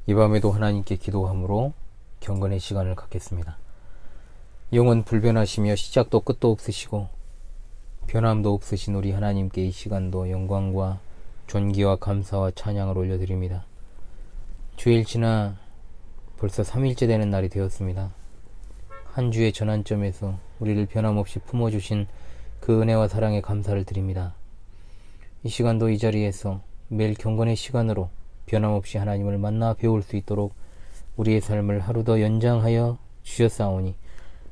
이 밤에도 하나님께 기도함으로 경건의 시간을 갖겠습니다. 영원 불변하시며 시작도 끝도 없으시고 변함도 없으신 우리 하나님께 이 시간도 영광과 존귀와 감사와 찬양을 올려드립니다. 주일 지나 벌써 3일째 되는 날이 되었습니다. 한 주의 전환점에서 우리를 변함없이 품어주신 그 은혜와 사랑에 감사를 드립니다. 이 시간도 이 자리에서 매일 경건의 시간으로 변함없이 하나님을 만나 배울 수 있도록 우리의 삶을 하루 더 연장하여 주셨사오니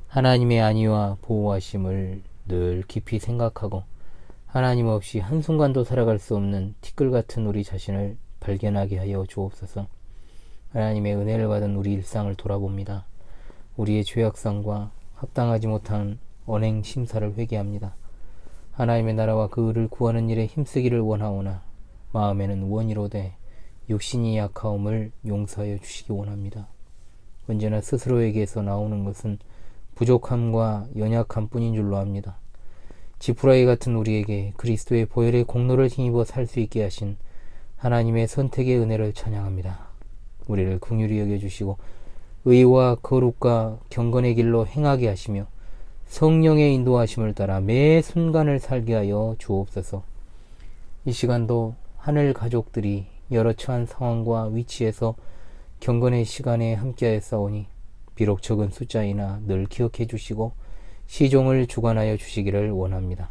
하나님의 안위와 보호하심을 늘 깊이 생각하고 하나님 없이 한순간도 살아갈 수 없는 티끌 같은 우리 자신을 발견하게 하여 주옵소서. 하나님의 은혜를 받은 우리 일상을 돌아봅니다. 우리의 죄악성과 합당하지 못한 언행 심사를 회개합니다. 하나님의 나라와 그 의를 구하는 일에 힘쓰기를 원하오나 마음에는 원이로되 육신이 약하옴을 용서하여 주시기 원합니다. 언제나 스스로에게서 나오는 것은 부족함과 연약함 뿐인 줄로 압니다. 지푸라기 같은 우리에게 그리스도의 보혈의 공로를 힘입어 살 수 있게 하신 하나님의 선택의 은혜를 찬양합니다. 우리를 긍휼히 여겨주시고 의와 거룩과 경건의 길로 행하게 하시며 성령의 인도하심을 따라 매 순간을 살게 하여 주옵소서. 이 시간도 하늘 가족들이 여러 처한 상황과 위치에서 경건의 시간에 함께하였사오니 비록 적은 숫자이나 늘 기억해 주시고 시종을 주관하여 주시기를 원합니다.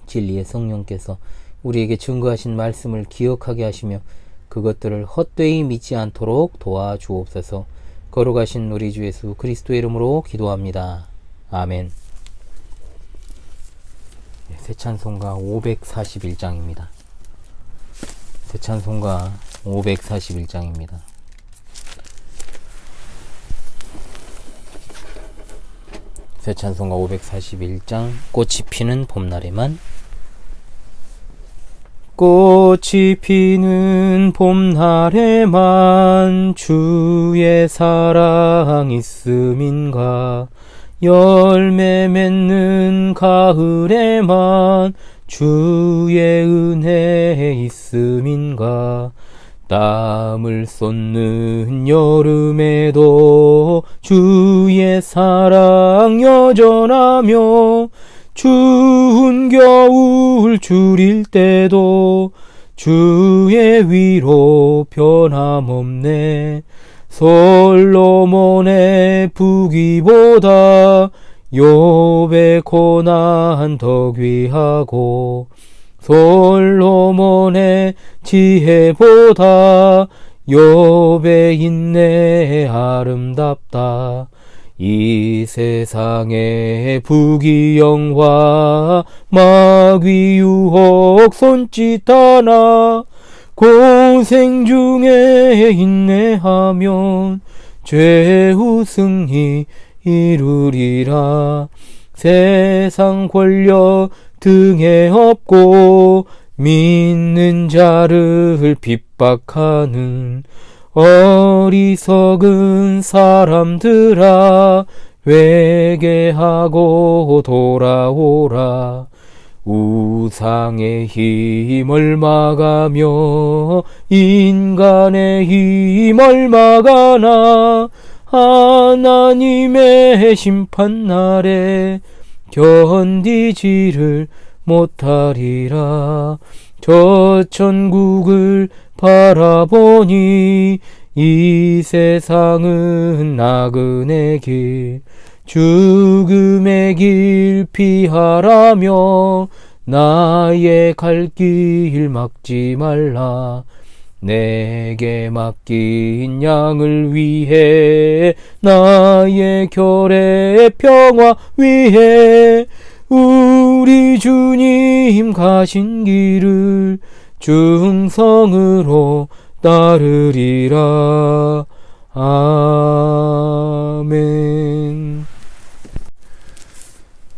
진리의 성령께서 우리에게 증거하신 말씀을 기억하게 하시며 그것들을 헛되이 믿지 않도록 도와주옵소서. 거룩하신 우리 주 예수 그리스도의 이름으로 기도합니다. 아멘. 새 찬송가 541장입니다. 새 찬송가 541장입니다. 새 찬송가 541장 꽃이 피는 봄날에만. 꽃이 피는 봄날에만 주의 사랑 있음인가. 열매 맺는 가을에만 주의 은혜 있음인가. 땀을 쏟는 여름에도 주의 사랑 여전하며 추운 겨울 줄일 때도 주의 위로 변함없네. 솔로몬의 부귀보다 욥의 고난 더 귀하고 솔로몬의 지혜보다 욥의 인내 아름답다. 이 세상의 부귀영화 마귀 유혹 손짓 하나 고생 중에 인내하면 최후 승리 이루리라. 세상 권력 등에 업고 믿는 자를 핍박하는 어리석은 사람들아 회개하고 돌아오라. 우상의 힘을 막아며 인간의 힘을 막아나 하나님의 심판날에 견디지를 못하리라. 저 천국을 바라보니 이 세상은 나그네 길 죽음의 길 피하라며 나의 갈 길 막지 말라. 내게 맡긴 양을 위해 나의 결의 평화 위해 우리 주님 가신 길을 충성으로 따르리라. 아멘.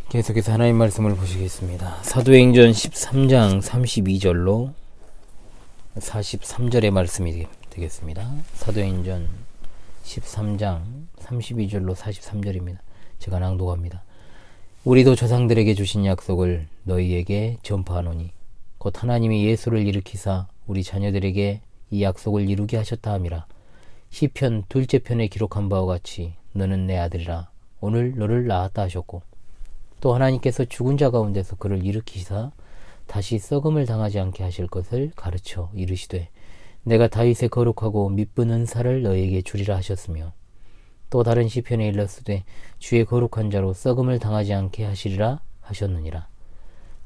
계속해서 하나님 말씀을 보시겠습니다. 사도행전 13장 32절로 43절의 말씀이 되겠습니다. 사도행전 13장 32절로 43절입니다. 제가 낭독합니다. 우리도 조상들에게 주신 약속을 너희에게 전파하노니 곧 하나님이 예수를 일으키사 우리 자녀들에게 이 약속을 이루게 하셨다 함이라. 시편 둘째 편에 기록한 바와 같이 너는 내 아들이라 오늘 너를 낳았다 하셨고, 또 하나님께서 죽은 자 가운데서 그를 일으키사 다시 썩음을 당하지 않게 하실 것을 가르쳐 이르시되 내가 다윗의 거룩하고 미쁜 은사를 너에게 주리라 하셨으며, 또 다른 시편에 일렀으되 주의 거룩한 자로 썩음을 당하지 않게 하시리라 하셨느니라.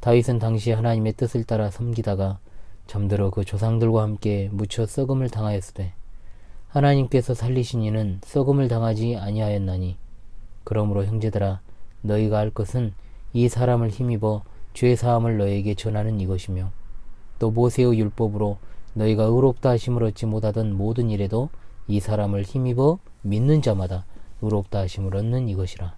다윗은 당시 하나님의 뜻을 따라 섬기다가 잠들어 그 조상들과 함께 묻혀 썩음을 당하였으되 하나님께서 살리신 이는 썩음을 당하지 아니하였나니, 그러므로 형제들아 너희가 할 것은 이 사람을 힘입어 죄 사함을 너희에게 전하는 이것이며, 또 모세의 율법으로 너희가 의롭다 하심을 얻지 못하던 모든 일에도 이 사람을 힘입어 믿는 자마다 의롭다 하심을 얻는 이것이라.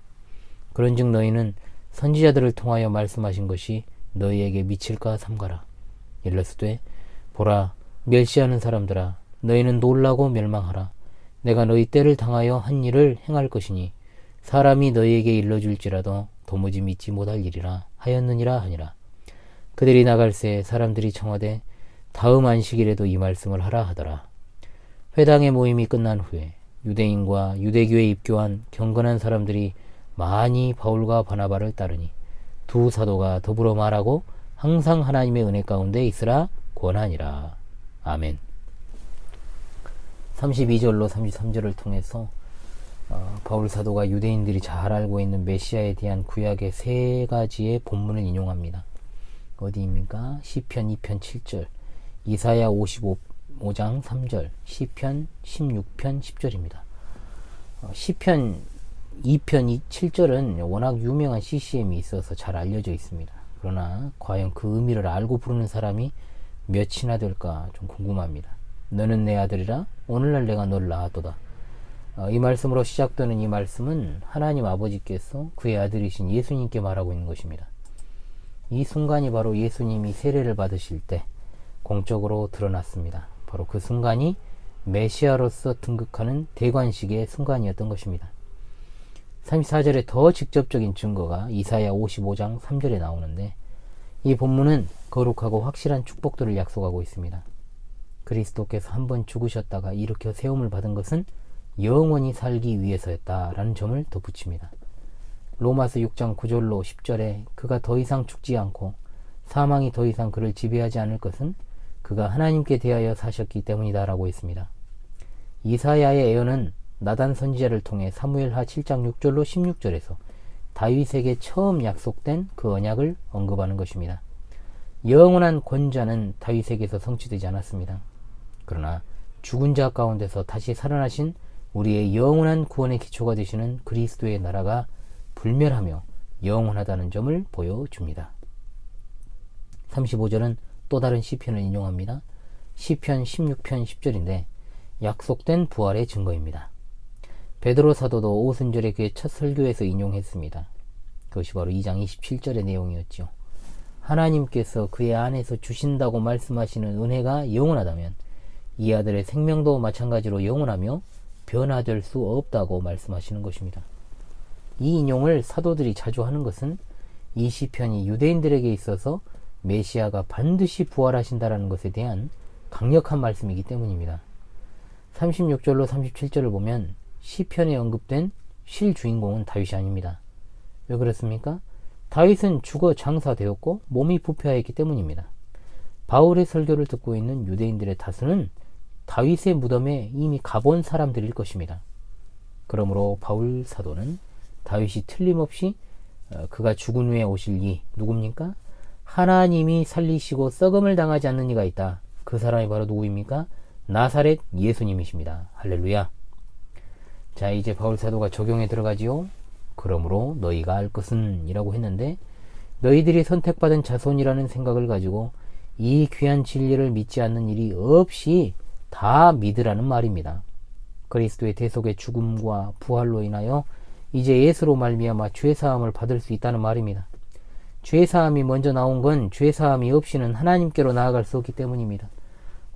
그런즉 너희는 선지자들을 통하여 말씀하신 것이 너희에게 미칠까 삼가라. 일러스되 보라, 멸시하는 사람들아 너희는 놀라고 멸망하라. 내가 너희 때를 당하여 한 일을 행할 것이니 사람이 너희에게 일러줄지라도 도무지 믿지 못할 일이라 하였느니라 하니라. 그들이 나갈새 사람들이 청하되 다음 안식일에도 이 말씀을 하라 하더라. 회당의 모임이 끝난 후에 유대인과 유대교에 입교한 경건한 사람들이 많이 바울과 바나바를 따르니 두 사도가 더불어 말하고 항상 하나님의 은혜 가운데 있으라 권하니라. 아멘. 32절로 33절을 통해서 바울 사도가 유대인들이 잘 알고 있는 메시아에 대한 구약의 세 가지의 본문을 인용합니다. 어디입니까? 시편 2편 7절, 이사야 55장 3절, 시편 16편 10절입니다. 시편 2편 7절은 워낙 유명한 CCM이 있어서 잘 알려져 있습니다. 그러나 과연 그 의미를 알고 부르는 사람이 몇이나 될까 좀 궁금합니다. 너는 내 아들이라 오늘날 내가 너를 낳았도다. 이 말씀으로 시작되는 이 말씀은 하나님 아버지께서 그의 아들이신 예수님께 말하고 있는 것입니다. 이 순간이 바로 예수님이 세례를 받으실 때 공적으로 드러났습니다. 바로 그 순간이 메시아로서 등극하는 대관식의 순간이었던 것입니다. 34절에 더 직접적인 증거가 이사야 55장 3절에 나오는데, 이 본문은 거룩하고 확실한 축복들을 약속하고 있습니다. 그리스도께서 한번 죽으셨다가 일으켜 세움을 받은 것은 영원히 살기 위해서였다라는 점을 덧붙입니다. 로마서 6장 9절로 10절에 그가 더 이상 죽지 않고 사망이 더 이상 그를 지배하지 않을 것은 그가 하나님께 대하여 사셨기 때문이다라고 했습니다. 이사야의 예언은 나단 선지자를 통해 사무엘하 7장 6절로 16절에서 다윗에게 처음 약속된 그 언약을 언급하는 것입니다. 영원한 권자는 다윗에게서 성취되지 않았습니다. 그러나 죽은 자 가운데서 다시 살아나신 우리의 영원한 구원의 기초가 되시는 그리스도의 나라가 불멸하며 영원하다는 점을 보여줍니다. 35절은 또 다른 시편을 인용합니다. 시편 16편 10절인데 약속된 부활의 증거입니다. 베드로 사도도 오순절에 그의 첫 설교에서 인용했습니다. 그것이 바로 2장 27절의 내용이었죠. 하나님께서 그의 안에서 주신다고 말씀하시는 은혜가 영원하다면 이 아들의 생명도 마찬가지로 영원하며 변화될 수 없다고 말씀하시는 것입니다. 이 인용을 사도들이 자주 하는 것은 이 시편이 유대인들에게 있어서 메시아가 반드시 부활하신다라는 것에 대한 강력한 말씀이기 때문입니다. 36절로 37절을 보면 시편에 언급된 실주인공은 다윗이 아닙니다. 왜 그렇습니까? 다윗은 죽어 장사되었고 몸이 부패하였기 때문입니다. 바울의 설교를 듣고 있는 유대인들의 다수는 다윗의 무덤에 이미 가본 사람들일 것입니다. 그러므로 바울 사도는 다윗이 틀림없이 그가 죽은 후에 오실 이 누굽니까? 하나님이 살리시고 썩음을 당하지 않는 이가 있다. 그 사람이 바로 누구입니까? 나사렛 예수님이십니다. 할렐루야. 자, 이제 바울 사도가 적용에 들어가지요. 그러므로 너희가 알 것은 이라고 했는데, 너희들이 선택받은 자손이라는 생각을 가지고 이 귀한 진리를 믿지 않는 일이 없이 다 믿으라는 말입니다. 그리스도의 대속의 죽음과 부활로 인하여 이제 예수로 말미암아 죄사함을 받을 수 있다는 말입니다. 죄사함이 먼저 나온 건 죄사함이 없이는 하나님께로 나아갈 수 없기 때문입니다.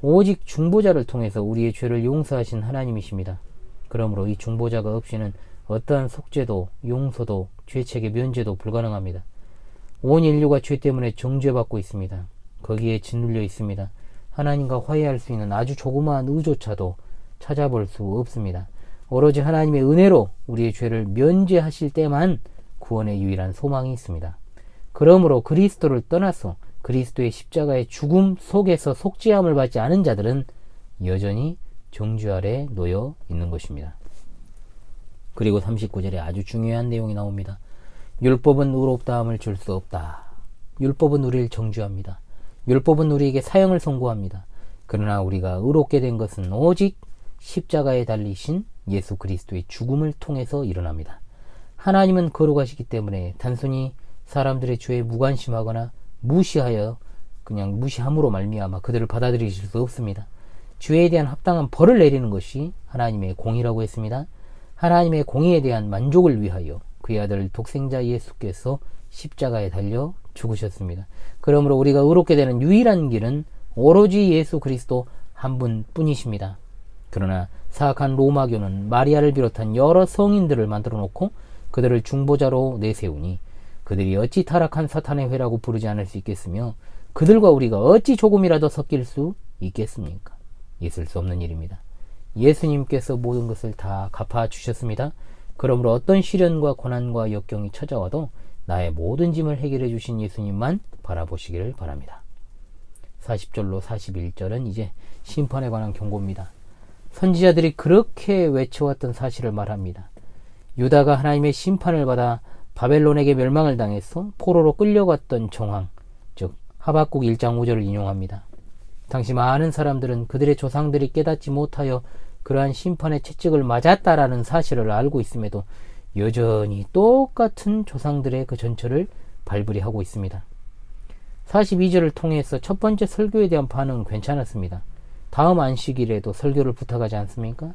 오직 중보자를 통해서 우리의 죄를 용서하신 하나님이십니다. 그러므로 이 중보자가 없이는 어떠한 속죄도 용서도 죄책의 면제도 불가능합니다. 온 인류가 죄 때문에 정죄받고 있습니다. 거기에 짓눌려 있습니다. 하나님과 화해할 수 있는 아주 조그마한 의조차도 찾아볼 수 없습니다. 오로지 하나님의 은혜로 우리의 죄를 면제하실 때만 구원의 유일한 소망이 있습니다. 그러므로 그리스도를 떠나서 그리스도의 십자가의 죽음 속에서 속죄함을 받지 않은 자들은 여전히 정죄 아래 놓여 있는 것입니다. 그리고 39절에 아주 중요한 내용이 나옵니다. 율법은 의롭다함을 줄 수 없다. 율법은 우리를 정죄합니다. 율법은 우리에게 사형을 선고합니다. 그러나 우리가 의롭게 된 것은 오직 십자가에 달리신 예수 그리스도의 죽음을 통해서 일어납니다. 하나님은 거룩하시기 때문에 단순히 사람들의 죄에 무관심하거나 무시하여 그냥 무시함으로 말미암아 그들을 받아들이실 수 없습니다. 죄에 대한 합당한 벌을 내리는 것이 하나님의 공의라고 했습니다. 하나님의 공의에 대한 만족을 위하여 그의 아들 독생자 예수께서 십자가에 달려 죽으셨습니다. 그러므로 우리가 의롭게 되는 유일한 길은 오로지 예수 그리스도 한 분뿐이십니다. 그러나 사악한 로마교는 마리아를 비롯한 여러 성인들을 만들어 놓고 그들을 중보자로 내세우니 그들이 어찌 타락한 사탄의 회라고 부르지 않을 수 있겠으며 그들과 우리가 어찌 조금이라도 섞일 수 있겠습니까? 있을 수 없는 일입니다. 예수님께서 모든 것을 다 갚아주셨습니다. 그러므로 어떤 시련과 고난과 역경이 찾아와도 나의 모든 짐을 해결해 주신 예수님만 바라보시기를 바랍니다. 40절로 41절은 이제 심판에 관한 경고입니다. 선지자들이 그렇게 외쳐왔던 사실을 말합니다. 유다가 하나님의 심판을 받아 바벨론에게 멸망을 당해서 포로로 끌려갔던 정황, 즉 하박국 1장 5절을 인용합니다. 당시 많은 사람들은 그들의 조상들이 깨닫지 못하여 그러한 심판의 채찍을 맞았다라는 사실을 알고 있음에도 여전히 똑같은 조상들의 그 전철을 발부리하고 있습니다. 42절을 통해서 첫 번째 설교에 대한 반응은 괜찮았습니다. 다음 안식일에도 설교를 부탁하지 않습니까?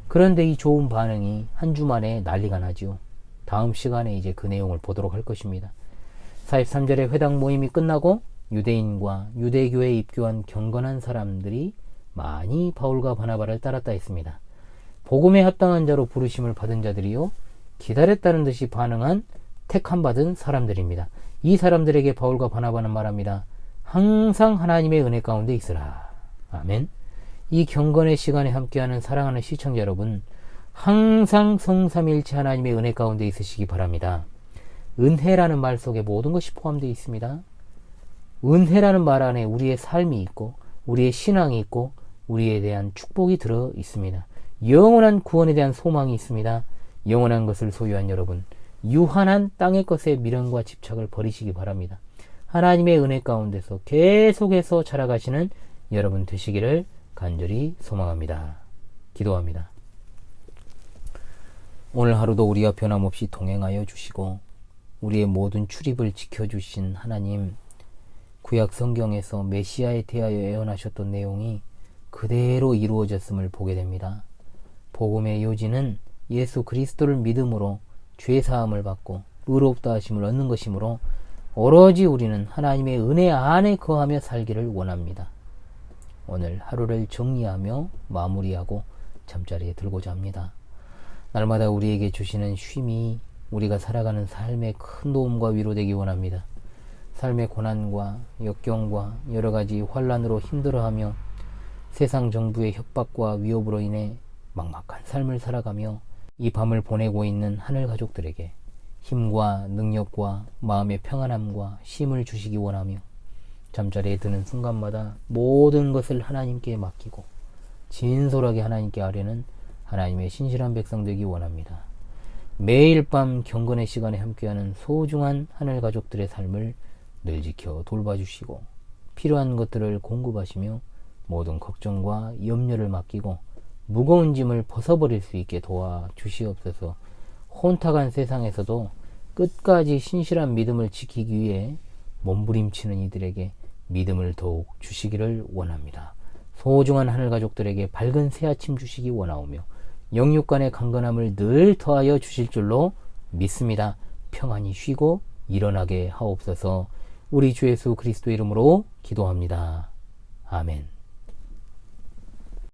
그런데 이 좋은 반응이 한 주 만에 난리가 나지요. 다음 시간에 이제 그 내용을 보도록 할 것입니다. 43절에 회당 모임이 끝나고 유대인과 유대교에 입교한 경건한 사람들이 많이 바울과 바나바를 따랐다 했습니다. 복음에 합당한 자로 부르심을 받은 자들이요 기다렸다는 듯이 반응한 택함 받은 사람들입니다. 이 사람들에게 바울과 바나바는 말합니다. 항상 하나님의 은혜 가운데 있으라. 아멘. 이 경건의 시간에 함께하는 사랑하는 시청자 여러분, 항상 성삼일체 하나님의 은혜 가운데 있으시기 바랍니다. 은혜라는 말 속에 모든 것이 포함되어 있습니다. 은혜라는 말 안에 우리의 삶이 있고 우리의 신앙이 있고 우리에 대한 축복이 들어 있습니다. 영원한 구원에 대한 소망이 있습니다. 영원한 것을 소유한 여러분, 유한한 땅의 것에 미련과 집착을 버리시기 바랍니다. 하나님의 은혜 가운데서 계속해서 자라가시는 여러분 되시기를 간절히 소망합니다. 기도합니다. 오늘 하루도 우리와 변함없이 동행하여 주시고 우리의 모든 출입을 지켜주신 하나님, 구약 성경에서 메시아에 대하여 예언하셨던 내용이 그대로 이루어졌음을 보게 됩니다. 복음의 요지는 예수 그리스도를 믿음으로 죄사함을 받고 의롭다 하심을 얻는 것이므로 오로지 우리는 하나님의 은혜 안에 거하며 살기를 원합니다. 오늘 하루를 정리하며 마무리하고 잠자리에 들고자 합니다. 날마다 우리에게 주시는 쉼이 우리가 살아가는 삶에 큰 도움과 위로되기 원합니다. 삶의 고난과 역경과 여러가지 환난으로 힘들어하며 세상 정부의 협박과 위협으로 인해 막막한 삶을 살아가며 이 밤을 보내고 있는 하늘 가족들에게 힘과 능력과 마음의 평안함과 쉼을 주시기 원하며 잠자리에 드는 순간마다 모든 것을 하나님께 맡기고 진솔하게 하나님께 아뢰는 하나님의 신실한 백성 되기 원합니다. 매일 밤 경건의 시간에 함께하는 소중한 하늘 가족들의 삶을 늘 지켜 돌봐주시고 필요한 것들을 공급하시며 모든 걱정과 염려를 맡기고 무거운 짐을 벗어버릴 수 있게 도와주시옵소서. 혼탁한 세상에서도 끝까지 신실한 믿음을 지키기 위해 몸부림치는 이들에게 믿음을 더욱 주시기를 원합니다. 소중한 하늘 가족들에게 밝은 새아침 주시기 원하오며 영육 간의 강건함을 늘 더하여 주실 줄로 믿습니다. 평안히 쉬고 일어나게 하옵소서. 우리 주 예수 그리스도 이름으로 기도합니다. 아멘.